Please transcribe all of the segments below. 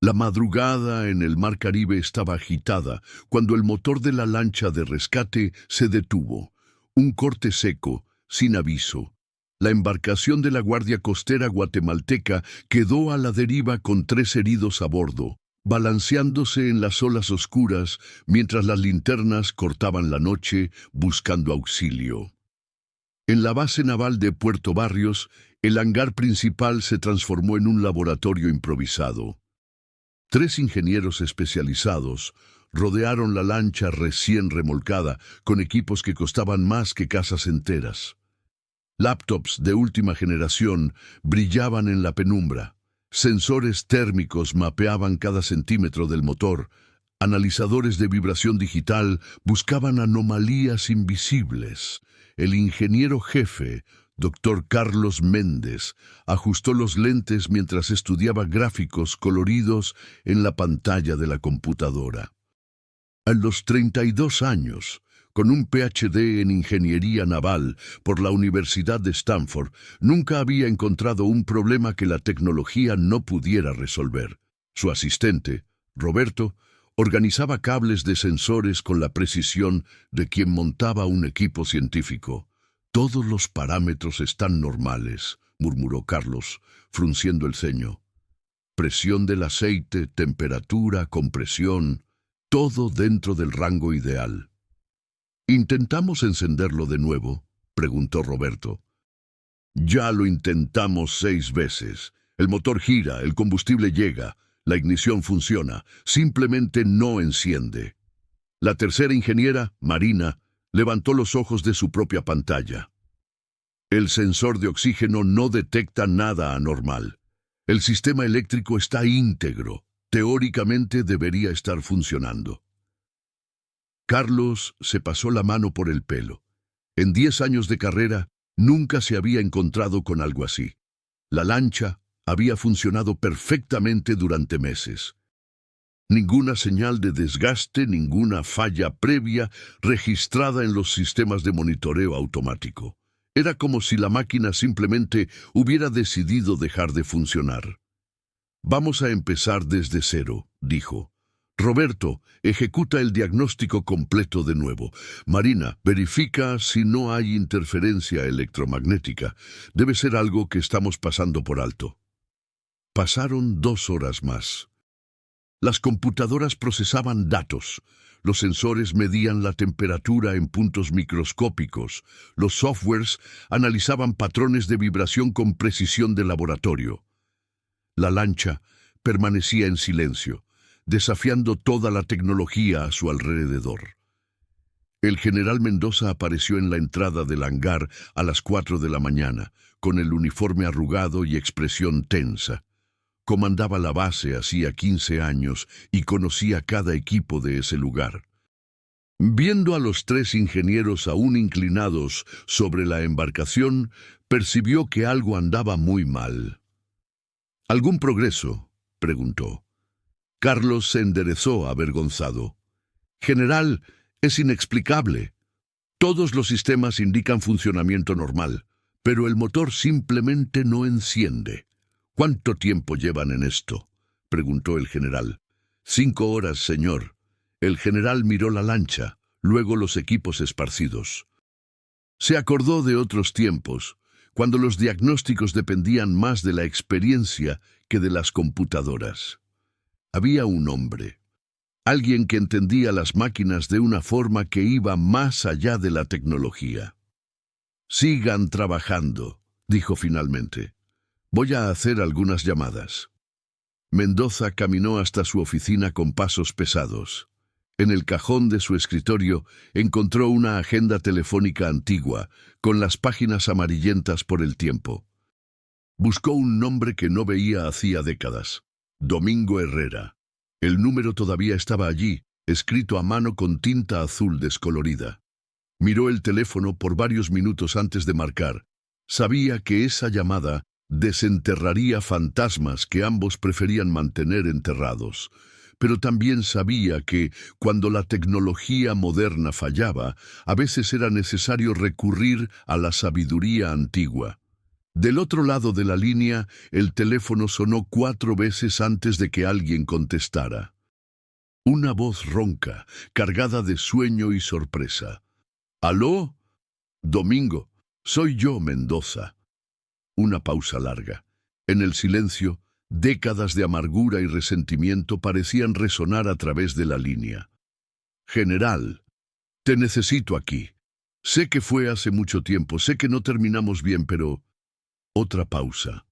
La madrugada en el mar Caribe estaba agitada cuando el motor de la lancha de rescate se detuvo. Un corte seco, sin aviso. La embarcación de la Guardia Costera guatemalteca quedó a la deriva con 3 heridos a bordo, balanceándose en las olas oscuras mientras las linternas cortaban la noche buscando auxilio. En la base naval de Puerto Barrios, el hangar principal se transformó en un laboratorio improvisado. 3 ingenieros especializados rodearon la lancha recién remolcada con equipos que costaban más que casas enteras. Laptops de última generación brillaban en la penumbra. Sensores térmicos mapeaban cada centímetro del motor. Analizadores de vibración digital buscaban anomalías invisibles. El ingeniero jefe, Dr. Carlos Méndez, ajustó los lentes mientras estudiaba gráficos coloridos en la pantalla de la computadora. A los 32 años, con un PhD en Ingeniería Naval por la Universidad de Stanford, nunca había encontrado un problema que la tecnología no pudiera resolver. Su asistente, Roberto, organizaba cables de sensores con la precisión de quien montaba un equipo científico. «Todos los parámetros están normales», murmuró Carlos, frunciendo el ceño. «Presión del aceite, temperatura, compresión, todo dentro del rango ideal». «¿Intentamos encenderlo de nuevo?», preguntó Roberto. «Ya lo intentamos 6 veces. El motor gira, el combustible llega, la ignición funciona, simplemente no enciende». La tercera ingeniera, Marina, levantó los ojos de su propia pantalla. «El sensor de oxígeno no detecta nada anormal. El sistema eléctrico está íntegro. Teóricamente debería estar funcionando». Carlos se pasó la mano por el pelo. En 10 años de carrera, nunca se había encontrado con algo así. La lancha había funcionado perfectamente durante meses. Ninguna señal de desgaste, ninguna falla previa registrada en los sistemas de monitoreo automático. Era como si la máquina simplemente hubiera decidido dejar de funcionar. «Vamos a empezar desde cero», dijo. «Roberto, ejecuta el diagnóstico completo de nuevo. Marina, verifica si no hay interferencia electromagnética. Debe ser algo que estamos pasando por alto». Pasaron 2 horas más. Las computadoras procesaban datos. Los sensores medían la temperatura en puntos microscópicos. Los softwares analizaban patrones de vibración con precisión de laboratorio. La lancha permanecía en silencio, desafiando toda la tecnología a su alrededor. El general Mendoza apareció en la entrada del hangar a las 4 de la mañana, con el uniforme arrugado y expresión tensa. Comandaba la base hacía 15 años y conocía cada equipo de ese lugar. Viendo a los 3 ingenieros aún inclinados sobre la embarcación, percibió que algo andaba muy mal. «¿Algún progreso?», preguntó. Carlos se enderezó avergonzado. «General, es inexplicable. Todos los sistemas indican funcionamiento normal, pero el motor simplemente no enciende». «¿Cuánto tiempo llevan en esto?», preguntó el general. 5 horas, señor». El general miró la lancha, luego los equipos esparcidos. Se acordó de otros tiempos, cuando los diagnósticos dependían más de la experiencia que de las computadoras. Había un hombre, alguien que entendía las máquinas de una forma que iba más allá de la tecnología. «Sigan trabajando», dijo finalmente. «Voy a hacer algunas llamadas». Mendoza caminó hasta su oficina con pasos pesados. En el cajón de su escritorio encontró una agenda telefónica antigua, con las páginas amarillentas por el tiempo. Buscó un nombre que no veía hacía décadas: Domingo Herrera. El número todavía estaba allí, escrito a mano con tinta azul descolorida. Miró el teléfono por varios minutos antes de marcar. Sabía que esa llamada desenterraría fantasmas que ambos preferían mantener enterrados, pero también sabía que, cuando la tecnología moderna fallaba, a veces era necesario recurrir a la sabiduría antigua. Del otro lado de la línea, el teléfono sonó 4 veces antes de que alguien contestara. Una voz ronca, cargada de sueño y sorpresa. «¿Aló? Domingo, soy yo, Mendoza». Una pausa larga. En el silencio, décadas de amargura y resentimiento parecían resonar a través de la línea. «General, te necesito aquí. Sé que fue hace mucho tiempo, sé que no terminamos bien, pero...» Otra pausa.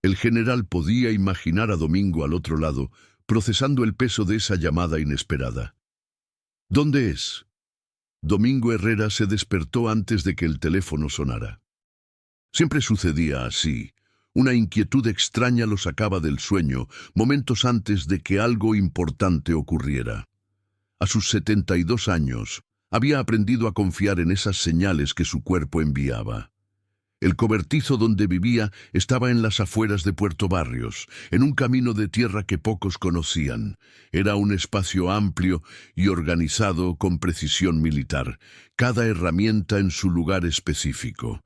El general podía imaginar a Domingo al otro lado, procesando el peso de esa llamada inesperada. «¿Dónde es?» Domingo Herrera se despertó antes de que el teléfono sonara. Siempre sucedía así. Una inquietud extraña lo sacaba del sueño, momentos antes de que algo importante ocurriera. A sus 72 años, había aprendido a confiar en esas señales que su cuerpo enviaba. El cobertizo donde vivía estaba en las afueras de Puerto Barrios, en un camino de tierra que pocos conocían. Era un espacio amplio y organizado con precisión militar, cada herramienta en su lugar específico.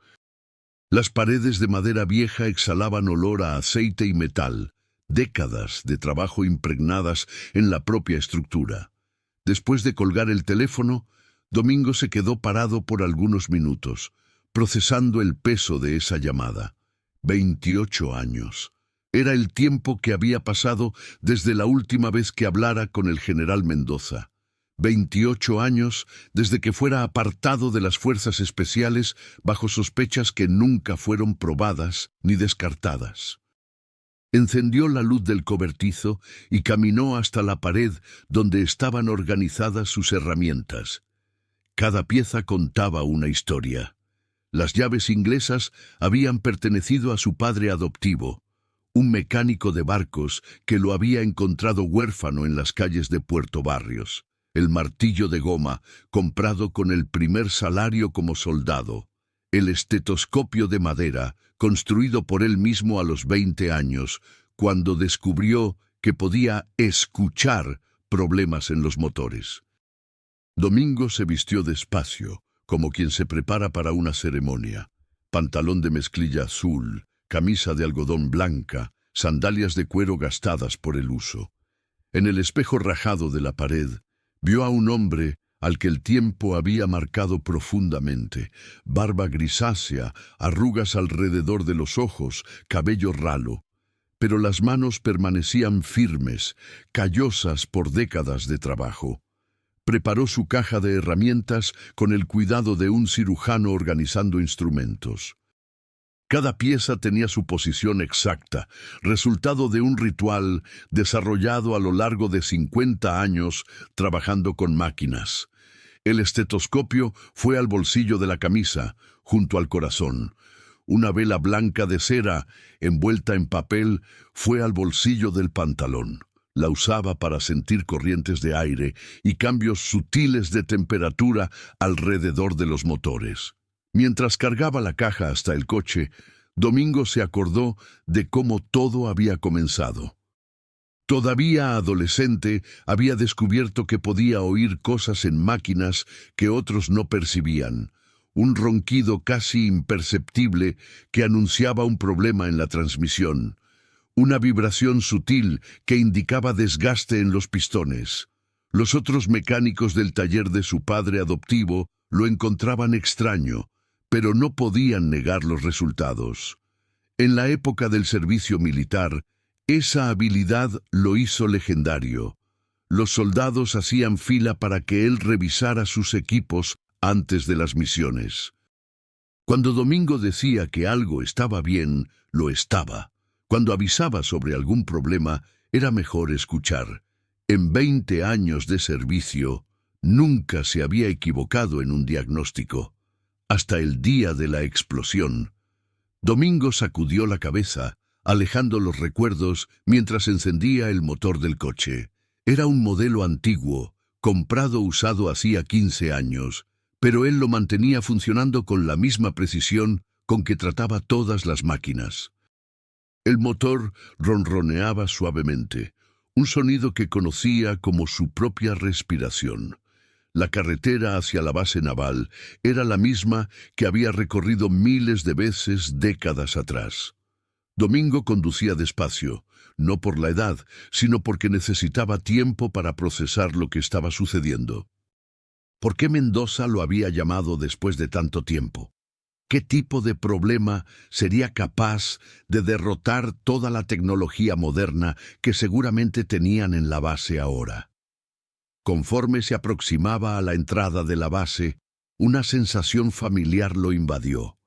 Las paredes de madera vieja exhalaban olor a aceite y metal, décadas de trabajo impregnadas en la propia estructura. Después de colgar el teléfono, Domingo se quedó parado por algunos minutos, procesando el peso de esa llamada. 28 años. Era el tiempo que había pasado desde la última vez que hablara con el general Mendoza. 28 años desde que fuera apartado de las fuerzas especiales bajo sospechas que nunca fueron probadas ni descartadas. Encendió la luz del cobertizo y caminó hasta la pared donde estaban organizadas sus herramientas. Cada pieza contaba una historia. Las llaves inglesas habían pertenecido a su padre adoptivo, un mecánico de barcos que lo había encontrado huérfano en las calles de Puerto Barrios. El martillo de goma, comprado con el primer salario como soldado. El estetoscopio de madera, construido por él mismo a los 20 años, cuando descubrió que podía escuchar problemas en los motores. Domingo se vistió despacio, como quien se prepara para una ceremonia. Pantalón de mezclilla azul, camisa de algodón blanca, sandalias de cuero gastadas por el uso. En el espejo rajado de la pared, vio a un hombre al que el tiempo había marcado profundamente. Barba grisácea, arrugas alrededor de los ojos, cabello ralo. Pero las manos permanecían firmes, callosas por décadas de trabajo. Preparó su caja de herramientas con el cuidado de un cirujano organizando instrumentos. Cada pieza tenía su posición exacta, resultado de un ritual desarrollado a lo largo de 50 años trabajando con máquinas. El estetoscopio fue al bolsillo de la camisa, junto al corazón. Una vela blanca de cera, envuelta en papel, fue al bolsillo del pantalón. La usaba para sentir corrientes de aire y cambios sutiles de temperatura alrededor de los motores. Mientras cargaba la caja hasta el coche, Domingo se acordó de cómo todo había comenzado. Todavía adolescente, había descubierto que podía oír cosas en máquinas que otros no percibían. Un ronquido casi imperceptible que anunciaba un problema en la transmisión. Una vibración sutil que indicaba desgaste en los pistones. Los otros mecánicos del taller de su padre adoptivo lo encontraban extraño, pero no podían negar los resultados. En la época del servicio militar, esa habilidad lo hizo legendario. Los soldados hacían fila para que él revisara sus equipos antes de las misiones. Cuando Domingo decía que algo estaba bien, lo estaba. Cuando avisaba sobre algún problema, era mejor escuchar. En 20 años de servicio, nunca se había equivocado en un diagnóstico. Hasta el día de la explosión. Domingo sacudió la cabeza, alejando los recuerdos mientras encendía el motor del coche. Era un modelo antiguo, comprado usado hacía 15 años, pero él lo mantenía funcionando con la misma precisión con que trataba todas las máquinas. El motor ronroneaba suavemente, un sonido que conocía como su propia respiración. La carretera hacia la base naval era la misma que había recorrido miles de veces décadas atrás. Domingo conducía despacio, no por la edad, sino porque necesitaba tiempo para procesar lo que estaba sucediendo. ¿Por qué Mendoza lo había llamado después de tanto tiempo? ¿Qué tipo de problema sería capaz de derrotar toda la tecnología moderna que seguramente tenían en la base ahora? Conforme se aproximaba a la entrada de la base, una sensación familiar lo invadió.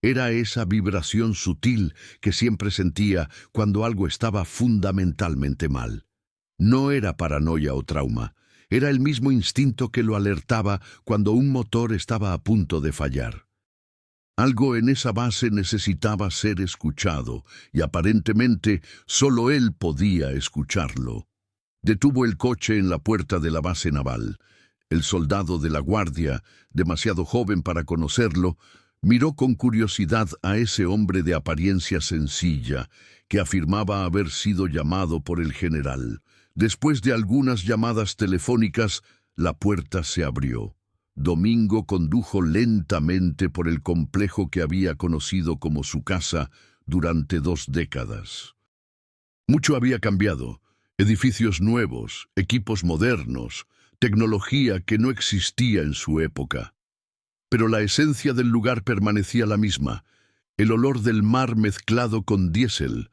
Era esa vibración sutil que siempre sentía cuando algo estaba fundamentalmente mal. No era paranoia o trauma, era el mismo instinto que lo alertaba cuando un motor estaba a punto de fallar. Algo en esa base necesitaba ser escuchado, y aparentemente solo él podía escucharlo. Detuvo el coche en la puerta de la base naval. El soldado de la guardia, demasiado joven para conocerlo, miró con curiosidad a ese hombre de apariencia sencilla, que afirmaba haber sido llamado por el general. Después de algunas llamadas telefónicas, la puerta se abrió. Domingo condujo lentamente por el complejo que había conocido como su casa durante 2 décadas. Mucho había cambiado. Edificios nuevos, equipos modernos, tecnología que no existía en su época. Pero la esencia del lugar permanecía la misma: el olor del mar mezclado con diésel,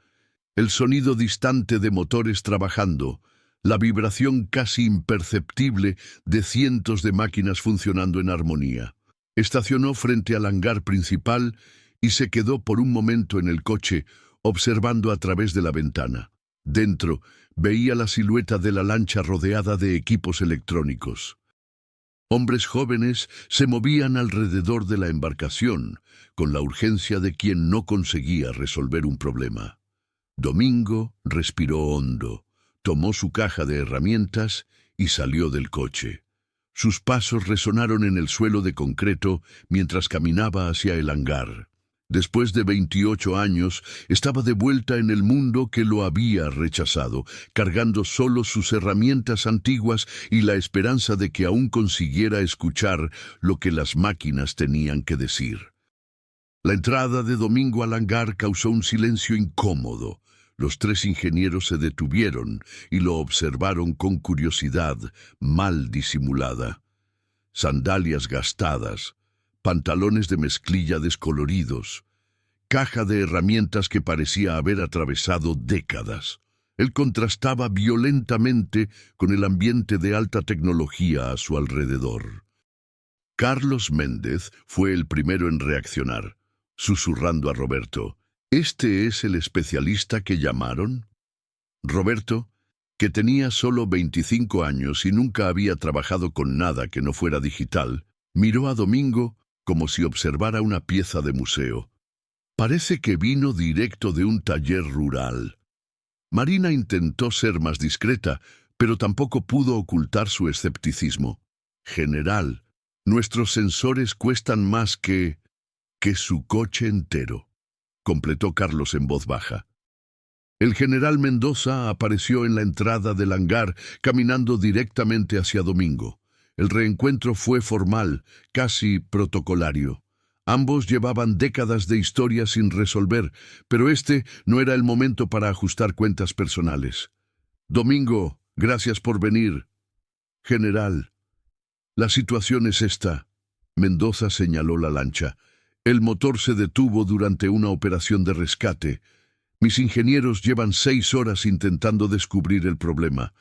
el sonido distante de motores trabajando, la vibración casi imperceptible de cientos de máquinas funcionando en armonía. Estacionó frente al hangar principal y se quedó por un momento en el coche, observando a través de la ventana. Dentro, veía la silueta de la lancha rodeada de equipos electrónicos. Hombres jóvenes se movían alrededor de la embarcación, con la urgencia de quien no conseguía resolver un problema. Domingo respiró hondo, tomó su caja de herramientas y salió del coche. Sus pasos resonaron en el suelo de concreto mientras caminaba hacia el hangar. Después de 28 años, estaba de vuelta en el mundo que lo había rechazado, cargando solo sus herramientas antiguas y la esperanza de que aún consiguiera escuchar lo que las máquinas tenían que decir. La entrada de Domingo al hangar causó un silencio incómodo. Los 3 ingenieros se detuvieron y lo observaron con curiosidad mal disimulada. Sandalias gastadas, pantalones de mezclilla descoloridos, caja de herramientas que parecía haber atravesado décadas. Él contrastaba violentamente con el ambiente de alta tecnología a su alrededor. Carlos Méndez fue el primero en reaccionar, susurrando a Roberto: ¿Este es el especialista que llamaron? Roberto, que tenía solo 25 años y nunca había trabajado con nada que no fuera digital, miró a Domingo como si observara una pieza de museo. Parece que vino directo de un taller rural. Marina intentó ser más discreta, pero tampoco pudo ocultar su escepticismo. General, nuestros sensores cuestan más que su coche entero, completó Carlos en voz baja. El general Mendoza apareció en la entrada del hangar, caminando directamente hacia Domingo. El reencuentro fue formal, casi protocolario. Ambos llevaban décadas de historia sin resolver, pero este no era el momento para ajustar cuentas personales. Domingo, gracias por venir. General, la situación es esta. Mendoza señaló la lancha. El motor se detuvo durante una operación de rescate. Mis ingenieros llevan 6 horas intentando descubrir el problema.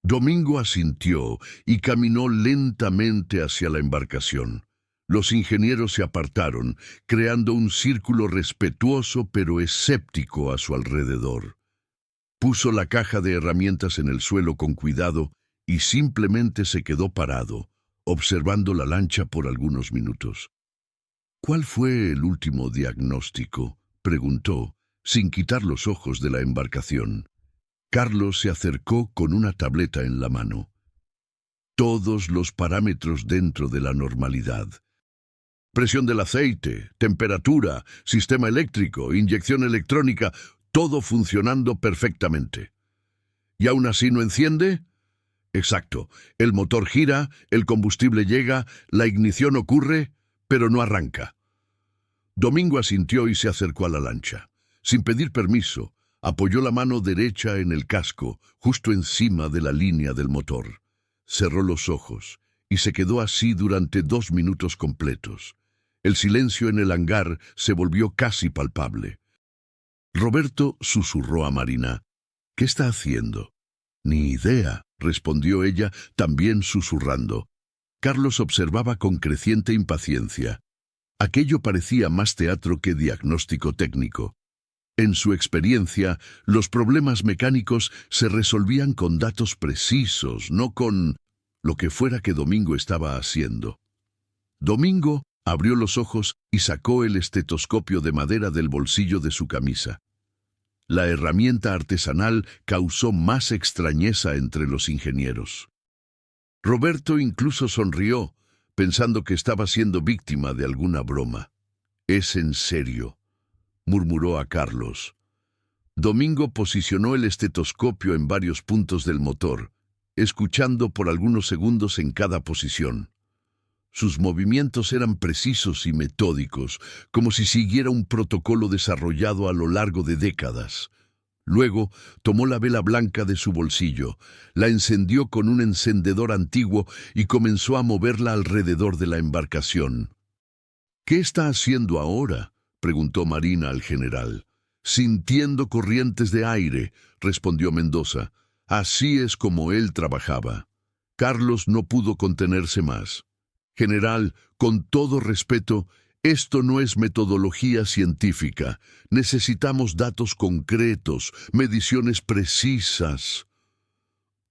Domingo asintió y caminó lentamente hacia la embarcación. Los ingenieros se apartaron, creando un círculo respetuoso pero escéptico a su alrededor. Puso la caja de herramientas en el suelo con cuidado y simplemente se quedó parado, observando la lancha por algunos minutos. ¿Cuál fue el último diagnóstico?, preguntó, sin quitar los ojos de la embarcación. Carlos se acercó con una tableta en la mano. Todos los parámetros dentro de la normalidad. Presión del aceite, temperatura, sistema eléctrico, inyección electrónica, todo funcionando perfectamente. ¿Y aún así no enciende? Exacto. El motor gira, el combustible llega, la ignición ocurre, pero no arranca. Domingo asintió y se acercó a la lancha. Sin pedir permiso, apoyó la mano derecha en el casco, justo encima de la línea del motor. Cerró los ojos y se quedó así durante 2 minutos completos. El silencio en el hangar se volvió casi palpable. Roberto susurró a Marina. «¿Qué está haciendo?» «Ni idea», respondió ella, también susurrando. Carlos observaba con creciente impaciencia. Aquello parecía más teatro que diagnóstico técnico. En su experiencia, los problemas mecánicos se resolvían con datos precisos, no con lo que fuera que Domingo estaba haciendo. Domingo abrió los ojos y sacó el estetoscopio de madera del bolsillo de su camisa. La herramienta artesanal causó más extrañeza entre los ingenieros. Roberto incluso sonrió, pensando que estaba siendo víctima de alguna broma. «Es en serio», murmuró a Carlos. Domingo posicionó el estetoscopio en varios puntos del motor, escuchando por algunos segundos en cada posición. Sus movimientos eran precisos y metódicos, como si siguiera un protocolo desarrollado a lo largo de décadas. Luego tomó la vela blanca de su bolsillo, la encendió con un encendedor antiguo y comenzó a moverla alrededor de la embarcación. «¿Qué está haciendo ahora?», preguntó Marina al general. «Sintiendo corrientes de aire», respondió Mendoza. Así es como él trabajaba. Carlos no pudo contenerse más. «General, con todo respeto, esto no es metodología científica. Necesitamos datos concretos, mediciones precisas».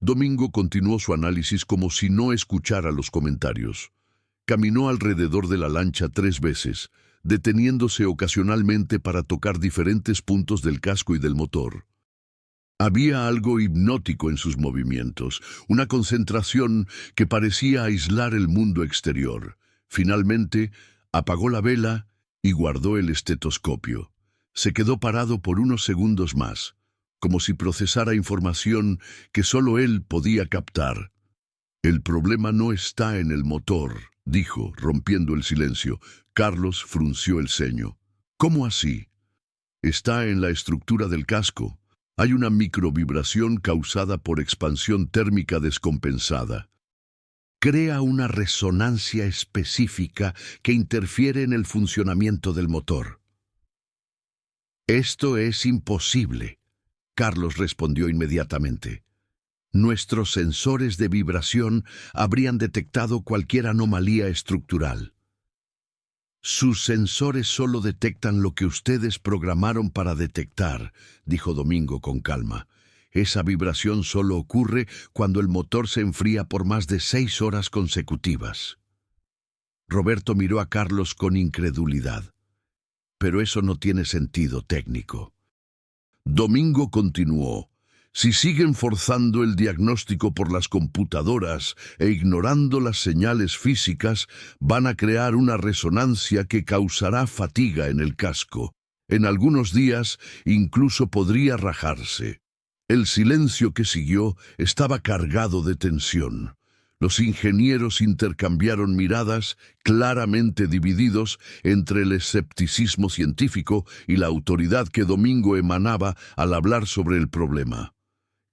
Domingo continuó su análisis como si no escuchara los comentarios. Caminó alrededor de la lancha 3 veces, deteniéndose ocasionalmente para tocar diferentes puntos del casco y del motor. Había algo hipnótico en sus movimientos, una concentración que parecía aislar el mundo exterior. Finalmente, apagó la vela y guardó el estetoscopio. Se quedó parado por unos segundos más, como si procesara información que solo él podía captar. «El problema no está en el motor», dijo, rompiendo el silencio. Carlos frunció el ceño. «¿Cómo así?» «Está en la estructura del casco. Hay una microvibración causada por expansión térmica descompensada. Crea una resonancia específica que interfiere en el funcionamiento del motor». «Esto es imposible», Carlos respondió inmediatamente. «Nuestros sensores de vibración habrían detectado cualquier anomalía estructural». «Sus sensores solo detectan lo que ustedes programaron para detectar», dijo Domingo con calma. «Esa vibración solo ocurre cuando el motor se enfría por más de 6 horas consecutivas». Roberto miró a Carlos con incredulidad. «Pero eso no tiene sentido técnico». Domingo continuó. «Si siguen forzando el diagnóstico por las computadoras e ignorando las señales físicas, van a crear una resonancia que causará fatiga en el casco. En algunos días incluso podría rajarse». El silencio que siguió estaba cargado de tensión. Los ingenieros intercambiaron miradas, claramente divididos entre el escepticismo científico y la autoridad que Domingo emanaba al hablar sobre el problema.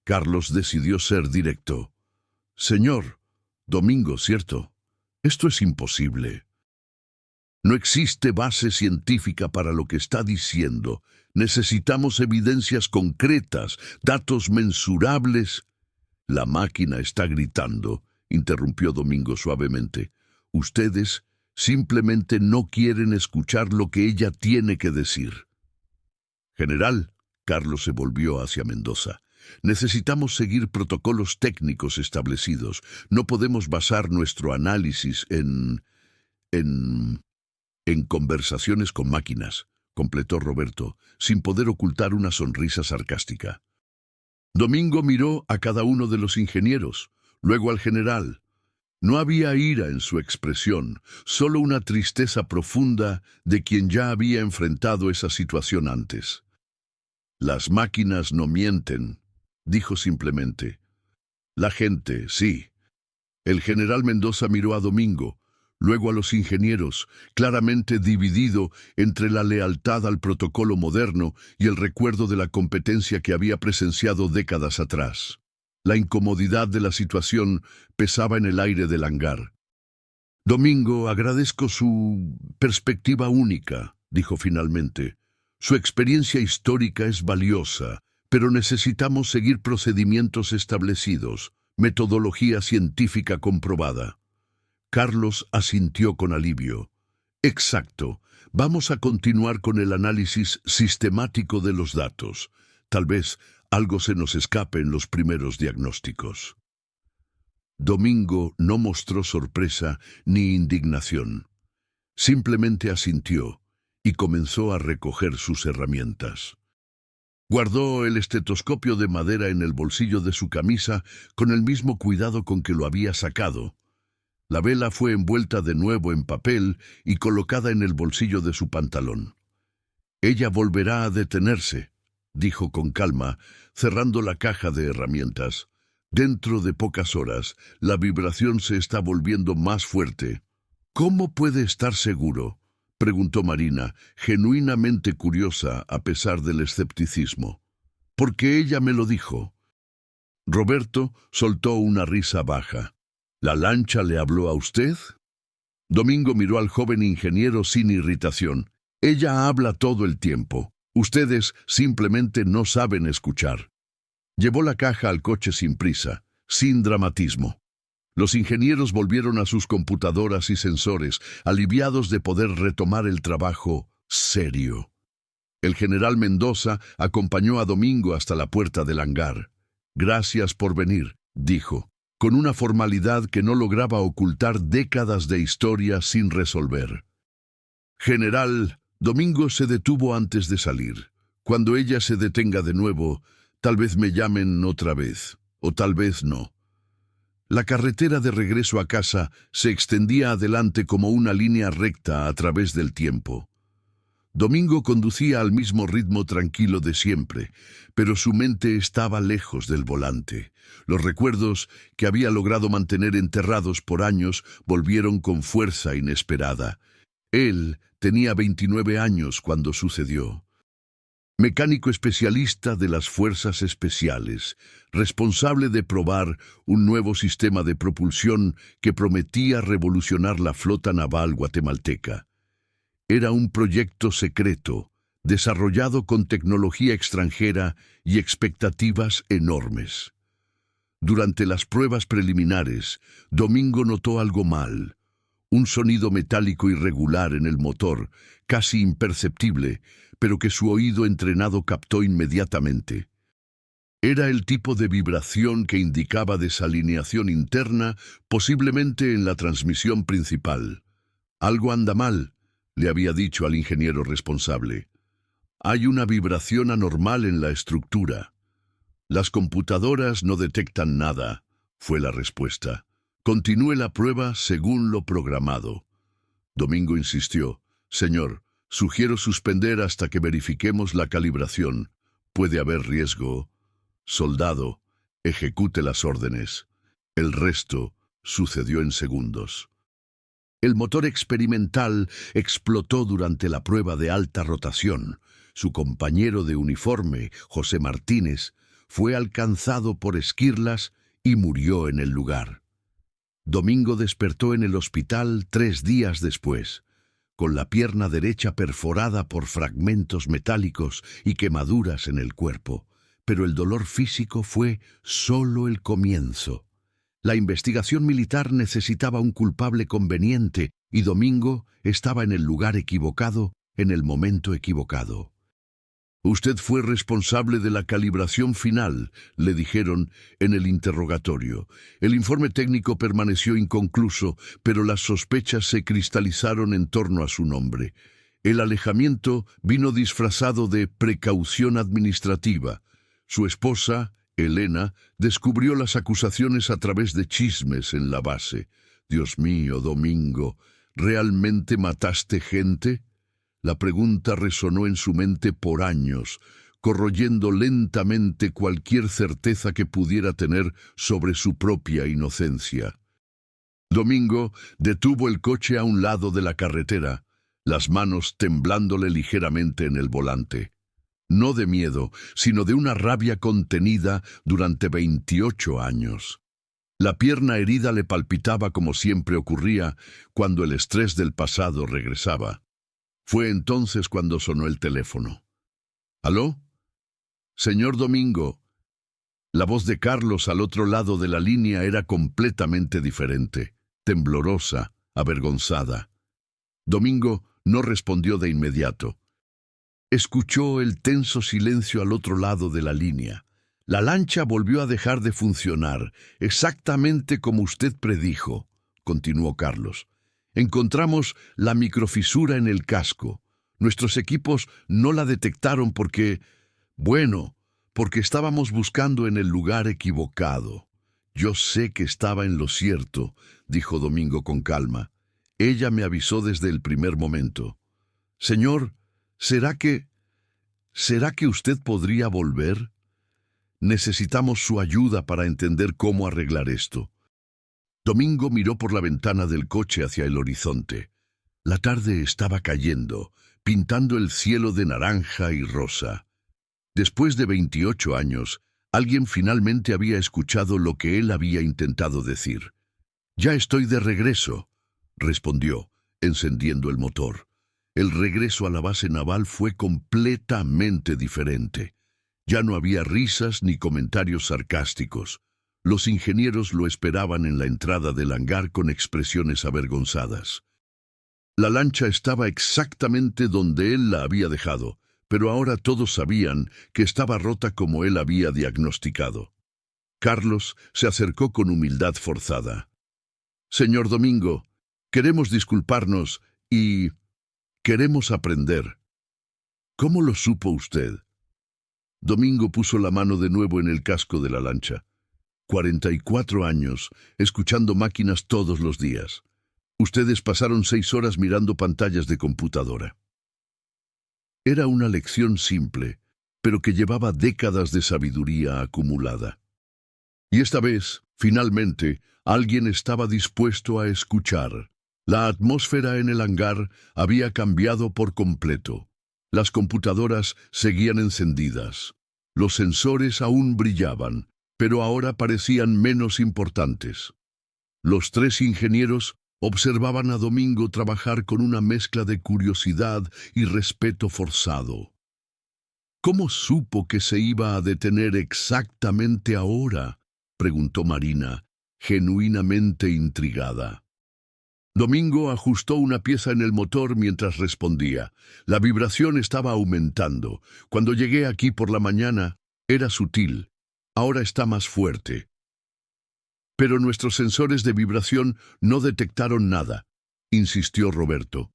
Carlos decidió ser directo. «Señor, Domingo, ¿cierto? Esto es imposible. No existe base científica para lo que está diciendo. Necesitamos evidencias concretas, datos mensurables». «La máquina está gritando», interrumpió Domingo suavemente. «Ustedes simplemente no quieren escuchar lo que ella tiene que decir». «General», Carlos se volvió hacia Mendoza, «necesitamos seguir protocolos técnicos establecidos. No podemos basar nuestro análisis en conversaciones con máquinas», completó Roberto, sin poder ocultar una sonrisa sarcástica. Domingo miró a cada uno de los ingenieros, luego al general. No había ira en su expresión, solo una tristeza profunda de quien ya había enfrentado esa situación antes. «Las máquinas no mienten», dijo simplemente. La gente, sí. El general Mendoza miró a Domingo, luego a los ingenieros, claramente dividido entre la lealtad al protocolo moderno y el recuerdo de la competencia que había presenciado décadas atrás. La incomodidad de la situación pesaba en el aire del hangar. Domingo, agradezco su perspectiva única, dijo finalmente. Su experiencia histórica es valiosa, pero necesitamos seguir procedimientos establecidos, metodología científica comprobada. Carlos asintió con alivio. Exacto. Vamos a continuar con el análisis sistemático de los datos. Tal vez algo se nos escape en los primeros diagnósticos. Domingo no mostró sorpresa ni indignación. Simplemente asintió y comenzó a recoger sus herramientas. Guardó el estetoscopio de madera en el bolsillo de su camisa con el mismo cuidado con que lo había sacado. La vela fue envuelta de nuevo en papel y colocada en el bolsillo de su pantalón. Ella volverá a detenerse, dijo con calma, cerrando la caja de herramientas. Dentro de pocas horas, la vibración se está volviendo más fuerte. ¿Cómo puede estar seguro?, preguntó Marina, genuinamente curiosa a pesar del escepticismo. Porque ella me lo dijo. Roberto soltó una risa baja. ¿La lancha le habló a usted? Domingo miró al joven ingeniero sin irritación. Ella habla todo el tiempo. Ustedes simplemente no saben escuchar. Llevó la caja al coche sin prisa, sin dramatismo. Los ingenieros volvieron a sus computadoras y sensores, aliviados de poder retomar el trabajo serio. El general Mendoza acompañó a Domingo hasta la puerta del hangar. Gracias por venir, dijo, con una formalidad que no lograba ocultar décadas de historia sin resolver. General, Domingo se detuvo antes de salir. Cuando ella se detenga de nuevo, tal vez me llamen otra vez, o tal vez no. La carretera de regreso a casa se extendía adelante como una línea recta a través del tiempo. Domingo conducía al mismo ritmo tranquilo de siempre, pero su mente estaba lejos del volante. Los recuerdos que había logrado mantener enterrados por años volvieron con fuerza inesperada. Él tenía 29 años cuando sucedió. Mecánico especialista de las Fuerzas Especiales, responsable de probar un nuevo sistema de propulsión que prometía revolucionar la flota naval guatemalteca. Era un proyecto secreto, desarrollado con tecnología extranjera y expectativas enormes. Durante las pruebas preliminares, Domingo notó algo mal. Un sonido metálico irregular en el motor, casi imperceptible, pero que su oído entrenado captó inmediatamente. Era el tipo de vibración que indicaba desalineación interna, posiblemente en la transmisión principal. Algo anda mal, le había dicho al ingeniero responsable. Hay una vibración anormal en la estructura. Las computadoras no detectan nada, fue la respuesta. Continúe la prueba según lo programado. Domingo insistió. Señor, sugiero suspender hasta que verifiquemos la calibración. Puede haber riesgo. Soldado, ejecute las órdenes. El resto sucedió en segundos. El motor experimental explotó durante la prueba de alta rotación. Su compañero de uniforme, José Martínez, fue alcanzado por esquirlas y murió en el lugar. Domingo despertó en el hospital 3 días después, con la pierna derecha perforada por fragmentos metálicos y quemaduras en el cuerpo, pero el dolor físico fue solo el comienzo. La investigación militar necesitaba un culpable conveniente y Domingo estaba en el lugar equivocado, en el momento equivocado. Usted fue responsable de la calibración final, le dijeron en el interrogatorio. El informe técnico permaneció inconcluso, pero las sospechas se cristalizaron en torno a su nombre. El alejamiento vino disfrazado de precaución administrativa. Su esposa, Elena, descubrió las acusaciones a través de chismes en la base. Dios mío, Domingo, ¿realmente mataste gente? La pregunta resonó en su mente por años, corroyendo lentamente cualquier certeza que pudiera tener sobre su propia inocencia. Domingo detuvo el coche a un lado de la carretera, las manos temblándole ligeramente en el volante. No de miedo, sino de una rabia contenida durante 28 años. La pierna herida le palpitaba como siempre ocurría cuando el estrés del pasado regresaba. Fue entonces cuando sonó el teléfono. ¿Aló? Señor Domingo. La voz de Carlos al otro lado de la línea era completamente diferente, temblorosa, avergonzada. Domingo no respondió de inmediato. Escuchó el tenso silencio al otro lado de la línea. La lancha volvió a dejar de funcionar, exactamente como usted predijo, continuó Carlos. Encontramos la microfisura en el casco. Nuestros equipos no la detectaron porque estábamos buscando en el lugar equivocado. Yo sé que estaba en lo cierto, dijo Domingo con calma. Ella me avisó desde el primer momento. Señor, ¿será que usted podría volver? Necesitamos su ayuda para entender cómo arreglar esto. Domingo miró por la ventana del coche hacia el horizonte. La tarde estaba cayendo, pintando el cielo de naranja y rosa. Después de 28 años, alguien finalmente había escuchado lo que él había intentado decir. «Ya estoy de regreso», respondió, encendiendo el motor. El regreso a la base naval fue completamente diferente. Ya no había risas ni comentarios sarcásticos. Los ingenieros lo esperaban en la entrada del hangar con expresiones avergonzadas. La lancha estaba exactamente donde él la había dejado, pero ahora todos sabían que estaba rota como él había diagnosticado. Carlos se acercó con humildad forzada. «Señor Domingo, queremos disculparnos y queremos aprender». «¿Cómo lo supo usted?» Domingo puso la mano de nuevo en el casco de la lancha. 44 años, escuchando máquinas todos los días. Ustedes pasaron 6 horas mirando pantallas de computadora. Era una lección simple, pero que llevaba décadas de sabiduría acumulada. Y esta vez, finalmente, alguien estaba dispuesto a escuchar. La atmósfera en el hangar había cambiado por completo. Las computadoras seguían encendidas. Los sensores aún brillaban, pero ahora parecían menos importantes. Los 3 ingenieros observaban a Domingo trabajar con una mezcla de curiosidad y respeto forzado. «¿Cómo supo que se iba a detener exactamente ahora?», preguntó Marina, genuinamente intrigada. Domingo ajustó una pieza en el motor mientras respondía. La vibración estaba aumentando. Cuando llegué aquí por la mañana, era sutil. Ahora está más fuerte. Pero nuestros sensores de vibración no detectaron nada, insistió Roberto.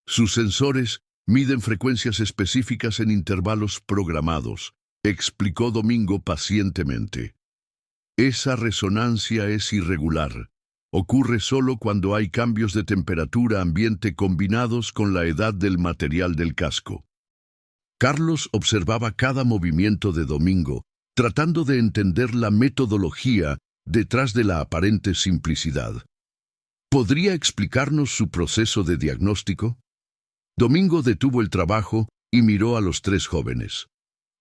Sus sensores miden frecuencias específicas en intervalos programados, explicó Domingo pacientemente. Esa resonancia es irregular. Ocurre solo cuando hay cambios de temperatura ambiente combinados con la edad del material del casco. Carlos observaba cada movimiento de Domingo, tratando de entender la metodología detrás de la aparente simplicidad. ¿Podría explicarnos su proceso de diagnóstico? Domingo detuvo el trabajo y miró a los 3 jóvenes.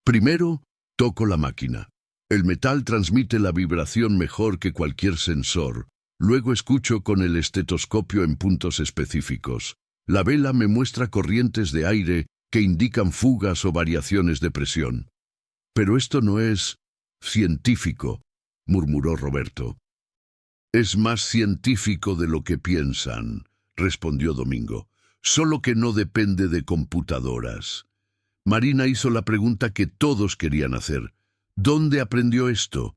Primero, tocó la máquina. El metal transmite la vibración mejor que cualquier sensor. Luego escucho con el estetoscopio en puntos específicos. La vela me muestra corrientes de aire que indican fugas o variaciones de presión. Pero esto no es científico, murmuró Roberto. Es más científico de lo que piensan, respondió Domingo, solo que no depende de computadoras. Marina hizo la pregunta que todos querían hacer. ¿Dónde aprendió esto?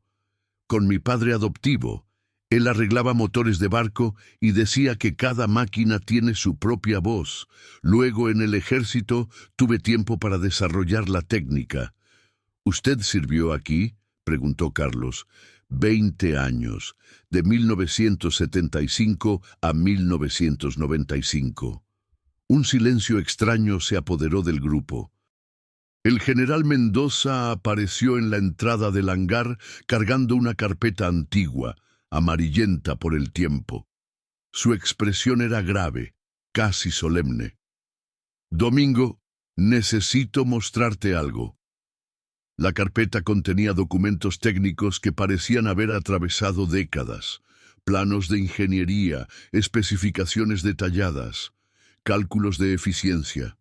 Con mi padre adoptivo. Él arreglaba motores de barco y decía que cada máquina tiene su propia voz. Luego en el ejército tuve tiempo para desarrollar la técnica. ¿Usted sirvió aquí?, preguntó Carlos. 20 años, de 1975 a 1995. Un silencio extraño se apoderó del grupo. El general Mendoza apareció en la entrada del hangar cargando una carpeta antigua, amarillenta por el tiempo. Su expresión era grave, casi solemne. Domingo, necesito mostrarte algo. La carpeta contenía documentos técnicos que parecían haber atravesado décadas, planos de ingeniería, especificaciones detalladas, cálculos de eficiencia.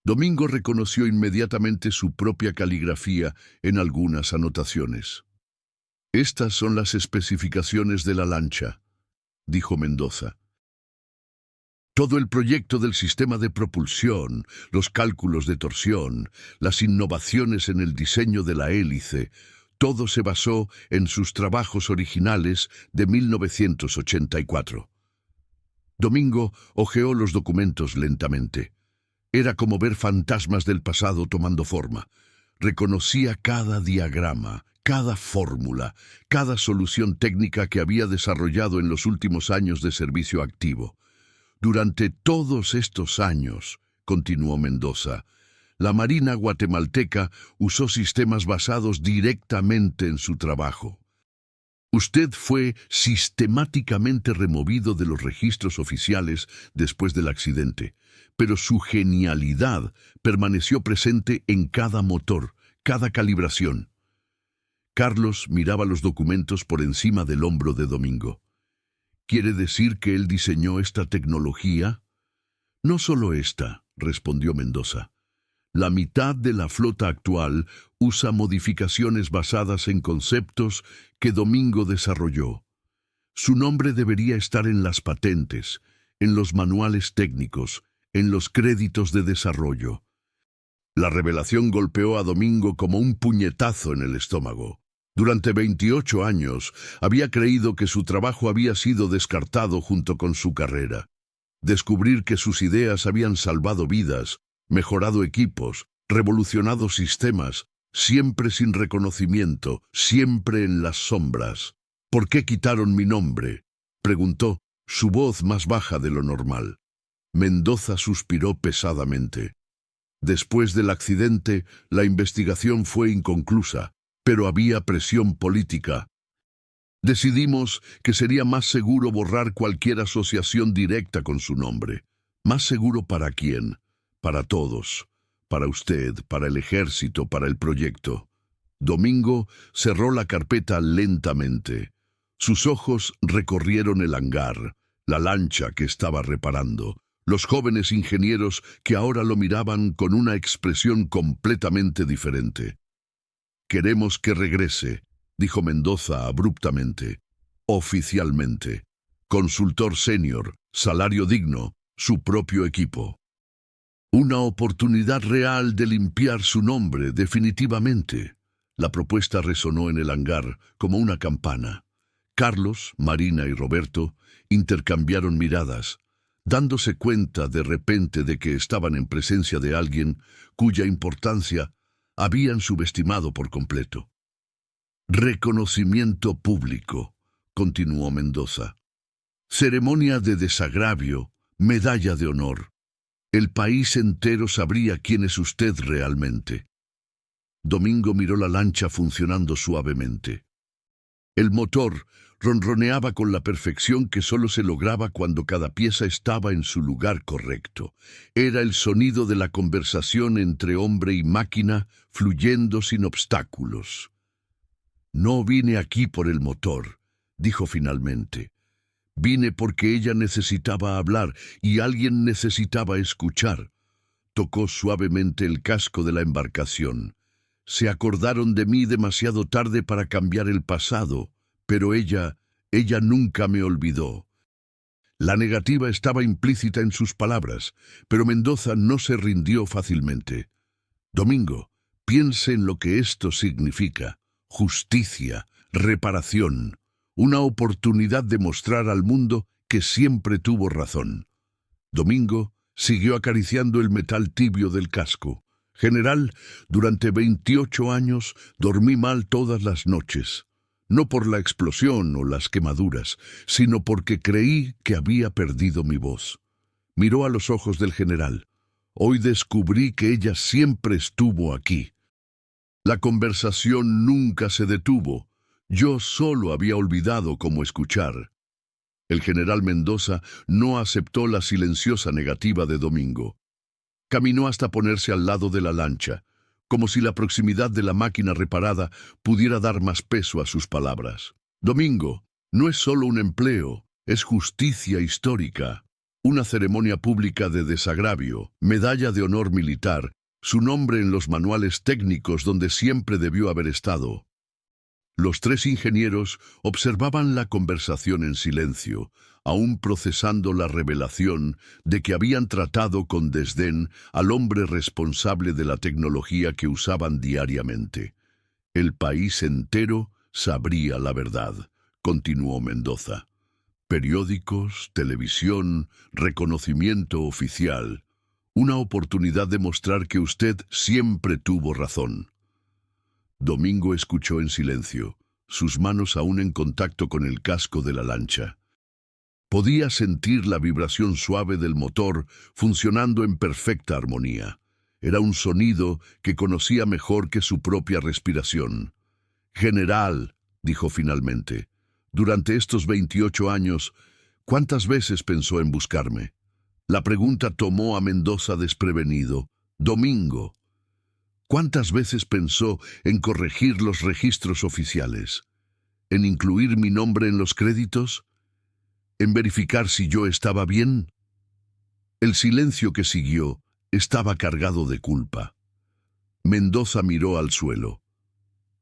Domingo reconoció inmediatamente su propia caligrafía en algunas anotaciones. «Estas son las especificaciones de la lancha», dijo Mendoza. Todo el proyecto del sistema de propulsión, los cálculos de torsión, las innovaciones en el diseño de la hélice, todo se basó en sus trabajos originales de 1984. Domingo hojeó los documentos lentamente. Era como ver fantasmas del pasado tomando forma. Reconocía cada diagrama, cada fórmula, cada solución técnica que había desarrollado en los últimos años de servicio activo. Durante todos estos años, continuó Mendoza, la Marina guatemalteca usó sistemas basados directamente en su trabajo. Usted fue sistemáticamente removido de los registros oficiales después del accidente, pero su genialidad permaneció presente en cada motor, cada calibración. Carlos miraba los documentos por encima del hombro de Domingo. ¿Quiere decir que él diseñó esta tecnología? No solo esta, respondió Mendoza. La mitad de la flota actual usa modificaciones basadas en conceptos que Domingo desarrolló. Su nombre debería estar en las patentes, en los manuales técnicos, en los créditos de desarrollo. La revelación golpeó a Domingo como un puñetazo en el estómago. Durante 28 años había creído que su trabajo había sido descartado junto con su carrera. Descubrir que sus ideas habían salvado vidas, mejorado equipos, revolucionado sistemas, siempre sin reconocimiento, siempre en las sombras. «¿Por qué quitaron mi nombre?», preguntó, su voz más baja de lo normal. Mendoza suspiró pesadamente. Después del accidente, la investigación fue inconclusa, pero había presión política. Decidimos que sería más seguro borrar cualquier asociación directa con su nombre. ¿Más seguro para quién? Para todos. Para usted, para el ejército, para el proyecto. Domingo cerró la carpeta lentamente. Sus ojos recorrieron el hangar, la lancha que estaba reparando, los jóvenes ingenieros que ahora lo miraban con una expresión completamente diferente. «Queremos que regrese», dijo Mendoza abruptamente. «Oficialmente. Consultor senior, salario digno, su propio equipo. Una oportunidad real de limpiar su nombre definitivamente». La propuesta resonó en el hangar como una campana. Carlos, Marina y Roberto intercambiaron miradas, dándose cuenta de repente de que estaban en presencia de alguien cuya importancia habían subestimado por completo. «Reconocimiento público», continuó Mendoza. «Ceremonia de desagravio, medalla de honor. El país entero sabría quién es usted realmente». Domingo miró la lancha funcionando suavemente. El motor ronroneaba con la perfección que solo se lograba cuando cada pieza estaba en su lugar correcto. Era el sonido de la conversación entre hombre y máquina fluyendo sin obstáculos. «No vine aquí por el motor», dijo finalmente. «Vine porque ella necesitaba hablar y alguien necesitaba escuchar». Tocó suavemente el casco de la embarcación. «Se acordaron de mí demasiado tarde para cambiar el pasado, pero ella nunca me olvidó». La negativa estaba implícita en sus palabras, pero Mendoza no se rindió fácilmente. «Domingo, piense en lo que esto significa. Justicia, reparación, una oportunidad de mostrar al mundo que siempre tuvo razón». Domingo siguió acariciando el metal tibio del casco. «General, durante 28 años dormí mal todas las noches. No por la explosión o las quemaduras, sino porque creí que había perdido mi voz». Miró a los ojos del general. «Hoy descubrí que ella siempre estuvo aquí. La conversación nunca se detuvo. Yo solo había olvidado cómo escuchar. El general Mendoza no aceptó la silenciosa negativa de Domingo. Caminó hasta ponerse al lado de la lancha, como si la proximidad de la máquina reparada pudiera dar más peso a sus palabras. Domingo, no es solo un empleo, es justicia histórica. Una ceremonia pública de desagravio, medalla de honor militar, su nombre en los manuales técnicos donde siempre debió haber estado. Los tres ingenieros observaban la conversación en silencio, aún procesando la revelación de que habían tratado con desdén al hombre responsable de la tecnología que usaban diariamente. El país entero sabría la verdad, continuó Mendoza. Periódicos, televisión, reconocimiento oficial. Una oportunidad de mostrar que usted siempre tuvo razón. Domingo escuchó en silencio, sus manos aún en contacto con el casco de la lancha. Podía sentir la vibración suave del motor funcionando en perfecta armonía. Era un sonido que conocía mejor que su propia respiración. «General», dijo finalmente, «durante estos 28 años, ¿cuántas veces pensó en buscarme?» La pregunta tomó a Mendoza desprevenido. «Domingo, ¿cuántas veces pensó en corregir los registros oficiales? ¿En incluir mi nombre en los créditos? ¿En verificar si yo estaba bien?» El silencio que siguió estaba cargado de culpa. Mendoza miró al suelo.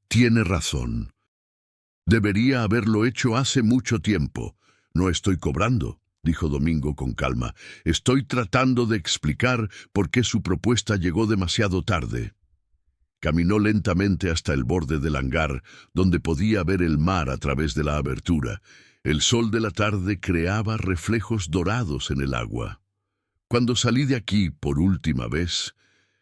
«Tiene razón. Debería haberlo hecho hace mucho tiempo. No estoy cobrando», dijo Domingo con calma. «Estoy tratando de explicar por qué su propuesta llegó demasiado tarde». Caminó lentamente hasta el borde del hangar, donde podía ver el mar a través de la abertura. El sol de la tarde creaba reflejos dorados en el agua. «Cuando salí de aquí por última vez,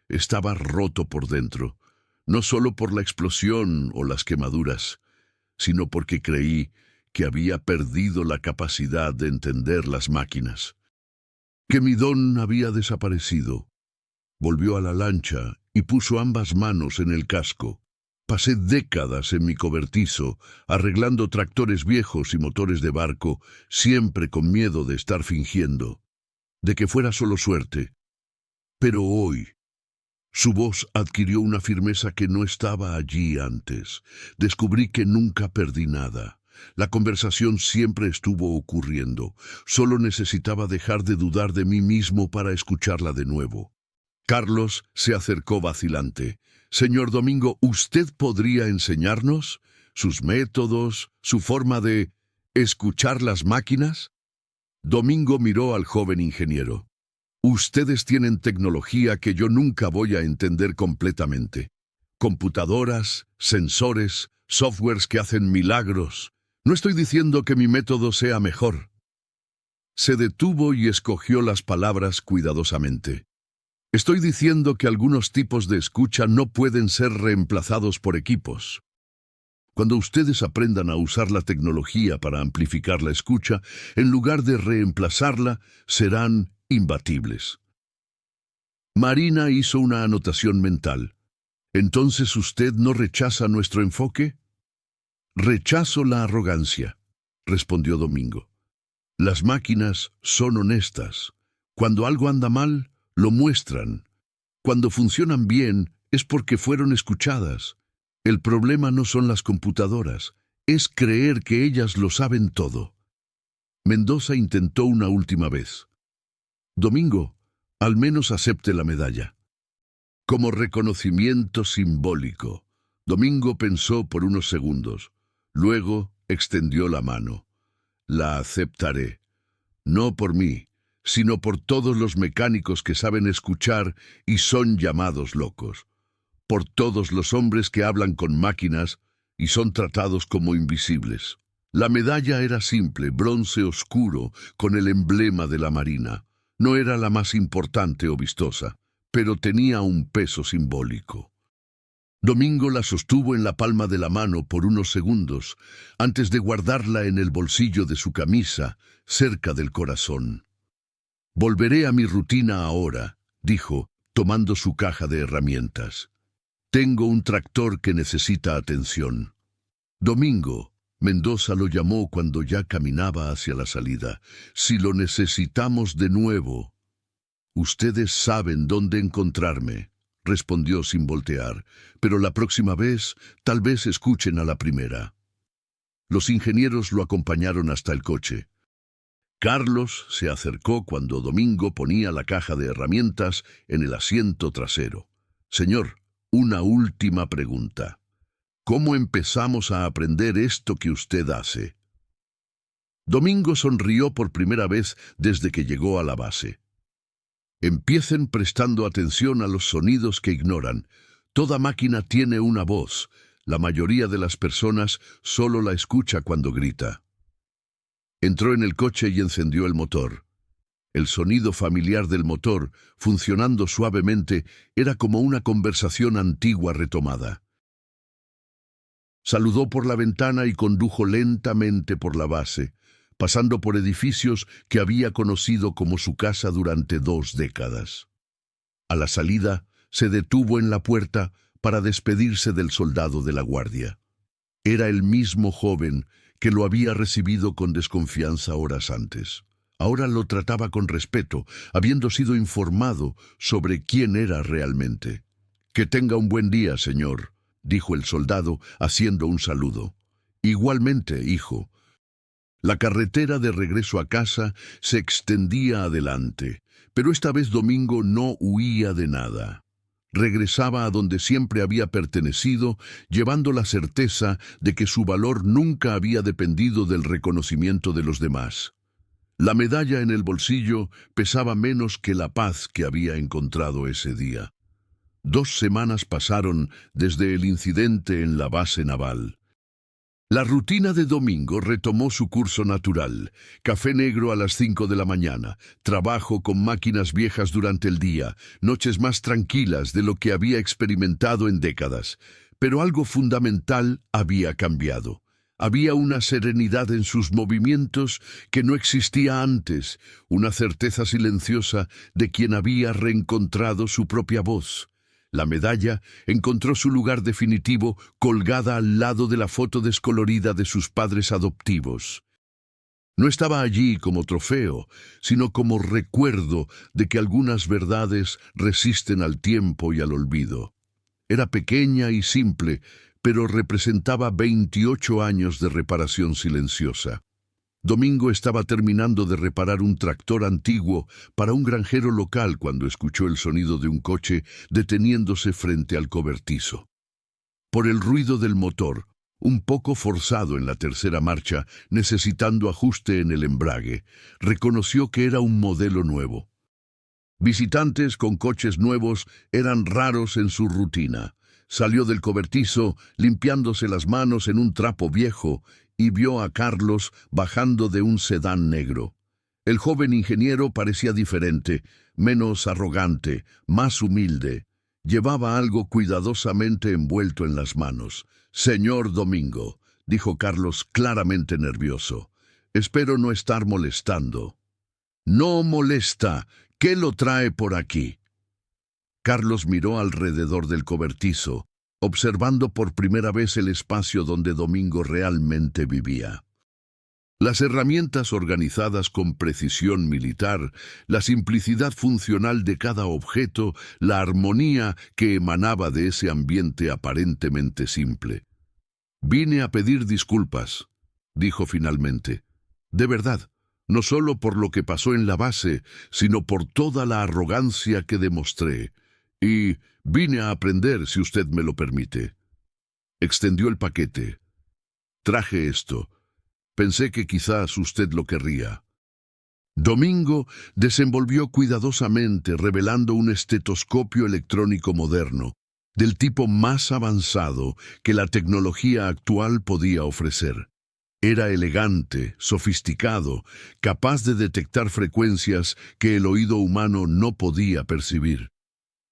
estaba roto por dentro, no solo por la explosión o las quemaduras, sino porque creí que había perdido la capacidad de entender las máquinas, que mi don había desaparecido». Volvió a la lancha y puso ambas manos en el casco. «Pasé décadas en mi cobertizo, arreglando tractores viejos y motores de barco, siempre con miedo de estar fingiendo, de que fuera solo suerte. Pero hoy...» Su voz adquirió una firmeza que no estaba allí antes. «Descubrí que nunca perdí nada. La conversación siempre estuvo ocurriendo. Solo necesitaba dejar de dudar de mí mismo para escucharla de nuevo». Carlos se acercó vacilante. «Señor Domingo, ¿usted podría enseñarnos sus métodos, su forma de escuchar las máquinas?» Domingo miró al joven ingeniero. «Ustedes tienen tecnología que yo nunca voy a entender completamente. Computadoras, sensores, softwares que hacen milagros. No estoy diciendo que mi método sea mejor». Se detuvo y escogió las palabras cuidadosamente. «Estoy diciendo que algunos tipos de escucha no pueden ser reemplazados por equipos. Cuando ustedes aprendan a usar la tecnología para amplificar la escucha, en lugar de reemplazarla, serán imbatibles». Marina hizo una anotación mental. «¿Entonces usted no rechaza nuestro enfoque?» «Rechazo la arrogancia», respondió Domingo. «Las máquinas son honestas. Cuando algo anda mal, lo muestran. Cuando funcionan bien, es porque fueron escuchadas. El problema no son las computadoras, es creer que ellas lo saben todo». Mendoza intentó una última vez. «Domingo, al menos acepte la medalla». Como reconocimiento simbólico. Domingo pensó por unos segundos. Luego extendió la mano. «La aceptaré. No por mí, sino por todos los mecánicos que saben escuchar y son llamados locos. Por todos los hombres que hablan con máquinas y son tratados como invisibles». La medalla era simple, bronce oscuro, con el emblema de la Marina. No era la más importante o vistosa, pero tenía un peso simbólico. Domingo la sostuvo en la palma de la mano por unos segundos, antes de guardarla en el bolsillo de su camisa, cerca del corazón. «Volveré a mi rutina ahora», dijo, tomando su caja de herramientas. Tengo un tractor que necesita atención. Domingo, Mendoza lo llamó cuando ya caminaba hacia la salida. Si lo necesitamos de nuevo. Ustedes saben dónde encontrarme, respondió sin voltear, pero la próxima vez tal vez escuchen a la primera. Los ingenieros lo acompañaron hasta el coche. Carlos se acercó cuando Domingo ponía la caja de herramientas en el asiento trasero. Señor, una última pregunta. ¿Cómo empezamos a aprender esto que usted hace? Domingo sonrió por primera vez desde que llegó a la base. Empiecen prestando atención a los sonidos que ignoran. Toda máquina tiene una voz. La mayoría de las personas solo la escucha cuando grita. Entró en el coche y encendió el motor. El sonido familiar del motor, funcionando suavemente, era como una conversación antigua retomada. Saludó por la ventana y condujo lentamente por la base, pasando por edificios que había conocido como su casa durante 2 décadas. A la salida, se detuvo en la puerta para despedirse del soldado de la guardia. Era el mismo joven que lo había recibido con desconfianza horas antes. Ahora lo trataba con respeto, habiendo sido informado sobre quién era realmente. «Que tenga un buen día, señor», dijo el soldado, haciendo un saludo. «Igualmente, hijo». La carretera de regreso a casa se extendía adelante, pero esta vez Domingo no huía de nada. Regresaba a donde siempre había pertenecido, llevando la certeza de que su valor nunca había dependido del reconocimiento de los demás. La medalla en el bolsillo pesaba menos que la paz que había encontrado ese día. 2 semanas pasaron desde el incidente en la base naval. La rutina de Domingo retomó su curso natural. Café negro a las 5 de la mañana, trabajo con máquinas viejas durante el día, noches más tranquilas de lo que había experimentado en décadas. Pero algo fundamental había cambiado. Había una serenidad en sus movimientos que no existía antes, una certeza silenciosa de quien había reencontrado su propia voz. La medalla encontró su lugar definitivo colgada al lado de la foto descolorida de sus padres adoptivos. No estaba allí como trofeo, sino como recuerdo de que algunas verdades resisten al tiempo y al olvido. Era pequeña y simple, pero representaba 28 años de reparación silenciosa. Domingo estaba terminando de reparar un tractor antiguo para un granjero local cuando escuchó el sonido de un coche deteniéndose frente al cobertizo. Por el ruido del motor, un poco forzado en la tercera marcha, necesitando ajuste en el embrague, reconoció que era un modelo nuevo. Visitantes con coches nuevos eran raros en su rutina. Salió del cobertizo, limpiándose las manos en un trapo viejo, y vio a Carlos bajando de un sedán negro. El joven ingeniero parecía diferente, menos arrogante, más humilde. Llevaba algo cuidadosamente envuelto en las manos. «Señor Domingo», dijo Carlos claramente nervioso, «espero no estar molestando». «No molesta. ¿Qué lo trae por aquí?» Carlos miró alrededor del cobertizo, observando por primera vez el espacio donde Domingo realmente vivía. Las herramientas organizadas con precisión militar, la simplicidad funcional de cada objeto, la armonía que emanaba de ese ambiente aparentemente simple. «Vine a pedir disculpas», dijo finalmente. «De verdad, no solo por lo que pasó en la base, sino por toda la arrogancia que demostré. Y vine a aprender, si usted me lo permite». Extendió el paquete. «Traje esto. Pensé que quizás usted lo querría». Domingo desenvolvió cuidadosamente, revelando un estetoscopio electrónico moderno, del tipo más avanzado que la tecnología actual podía ofrecer. Era elegante, sofisticado, capaz de detectar frecuencias que el oído humano no podía percibir.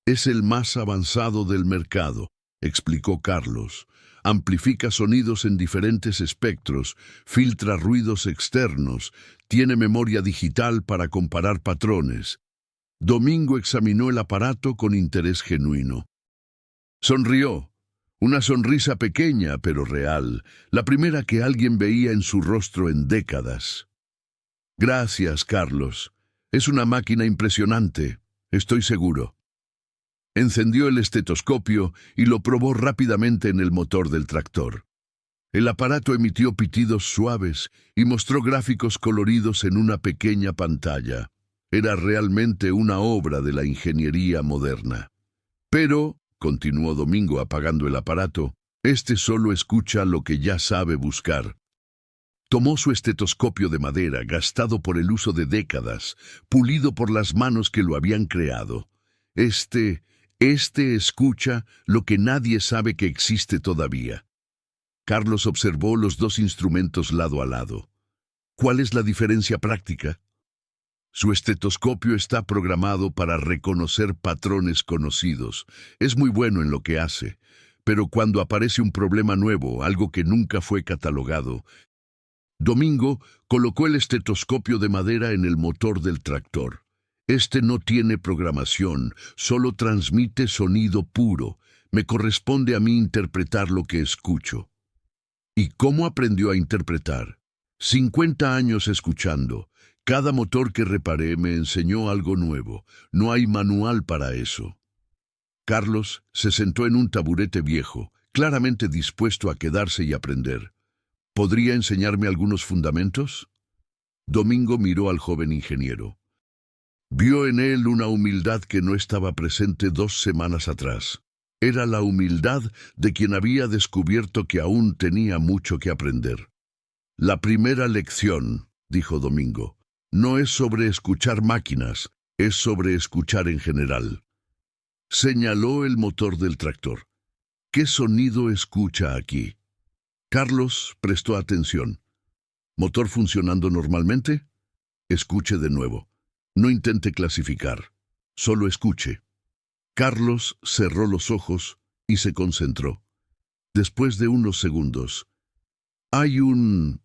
«Es el más avanzado del mercado», explicó Carlos. «Amplifica sonidos en diferentes espectros, filtra ruidos externos, tiene memoria digital para comparar patrones». Domingo examinó el aparato con interés genuino. Sonrió. Una sonrisa pequeña pero real, la primera que alguien veía en su rostro en décadas. Gracias, Carlos. Es una máquina impresionante, estoy seguro. Encendió el estetoscopio y lo probó rápidamente en el motor del tractor. El aparato emitió pitidos suaves y mostró gráficos coloridos en una pequeña pantalla. Era realmente una obra de la ingeniería moderna. Pero, continuó Domingo apagando el aparato, este solo escucha lo que ya sabe buscar. Tomó su estetoscopio de madera, gastado por el uso de décadas, pulido por las manos que lo habían creado. Este escucha lo que nadie sabe que existe todavía. Carlos observó los dos instrumentos lado a lado. ¿Cuál es la diferencia práctica? Su estetoscopio está programado para reconocer patrones conocidos. Es muy bueno en lo que hace, pero cuando aparece un problema nuevo, algo que nunca fue catalogado, Domingo colocó el estetoscopio de madera en el motor del tractor. Este no tiene programación, solo transmite sonido puro. Me corresponde a mí interpretar lo que escucho. ¿Y cómo aprendió a interpretar? 50 años escuchando. Cada motor que reparé me enseñó algo nuevo. No hay manual para eso. Carlos se sentó en un taburete viejo, claramente dispuesto a quedarse y aprender. ¿Podría enseñarme algunos fundamentos? Domingo miró al joven ingeniero. Vio en él una humildad que no estaba presente 2 semanas atrás. Era la humildad de quien había descubierto que aún tenía mucho que aprender. La primera lección, dijo Domingo, no es sobre escuchar máquinas, es sobre escuchar en general. Señaló el motor del tractor. ¿Qué sonido escucha aquí? Carlos prestó atención. ¿Motor funcionando normalmente? Escuche de nuevo. No intente clasificar. Solo escuche. Carlos cerró los ojos y se concentró. Después de unos segundos, hay un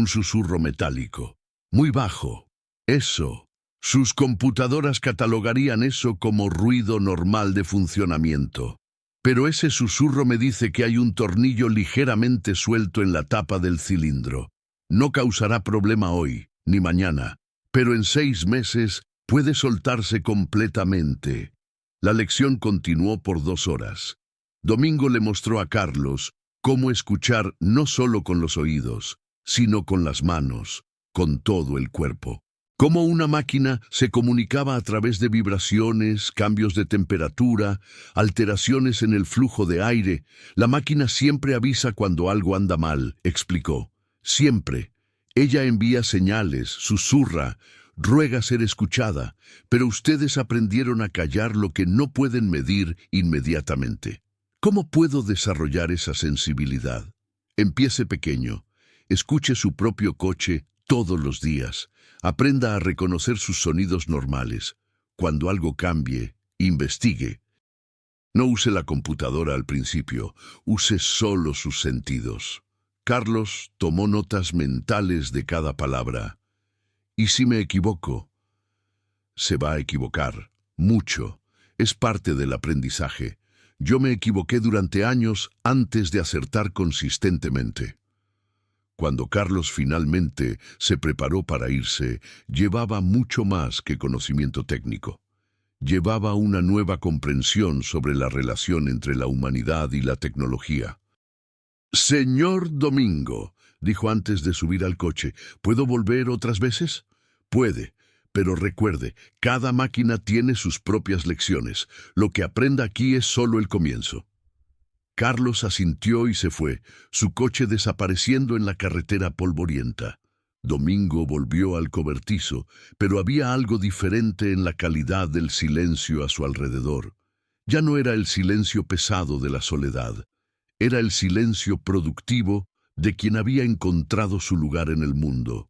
susurro metálico, muy bajo. Eso. Sus computadoras catalogarían eso como ruido normal de funcionamiento. Pero ese susurro me dice que hay un tornillo ligeramente suelto en la tapa del cilindro. No causará problema hoy, ni mañana, pero en 6 meses puede soltarse completamente. La lección continuó por 2 horas. Domingo le mostró a Carlos cómo escuchar no solo con los oídos, sino con las manos, con todo el cuerpo. Cómo una máquina se comunicaba a través de vibraciones, cambios de temperatura, alteraciones en el flujo de aire. La máquina siempre avisa cuando algo anda mal, explicó. Siempre. Ella envía señales, susurra, ruega ser escuchada, pero ustedes aprendieron a callar lo que no pueden medir inmediatamente. ¿Cómo puedo desarrollar esa sensibilidad? Empiece pequeño. Escuche su propio coche todos los días. Aprenda a reconocer sus sonidos normales. Cuando algo cambie, investigue. No use la computadora al principio, use solo sus sentidos. Carlos tomó notas mentales de cada palabra. ¿Y si me equivoco? Se va a equivocar, mucho. Es parte del aprendizaje. Yo me equivoqué durante años antes de acertar consistentemente. Cuando Carlos finalmente se preparó para irse, llevaba mucho más que conocimiento técnico. Llevaba una nueva comprensión sobre la relación entre la humanidad y la tecnología. «Señor Domingo», dijo antes de subir al coche, «¿puedo volver otras veces?» «Puede, pero recuerde, cada máquina tiene sus propias lecciones. Lo que aprenda aquí es solo el comienzo». Carlos asintió y se fue, su coche desapareciendo en la carretera polvorienta. Domingo volvió al cobertizo, pero había algo diferente en la calidad del silencio a su alrededor. Ya no era el silencio pesado de la soledad, era el silencio productivo de quien había encontrado su lugar en el mundo.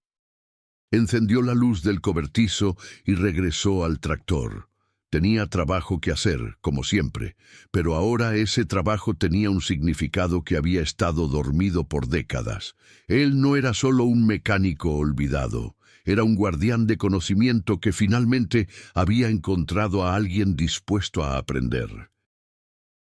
Encendió la luz del cobertizo y regresó al tractor. Tenía trabajo que hacer, como siempre, pero ahora ese trabajo tenía un significado que había estado dormido por décadas. Él no era solo un mecánico olvidado, era un guardián de conocimiento que finalmente había encontrado a alguien dispuesto a aprender.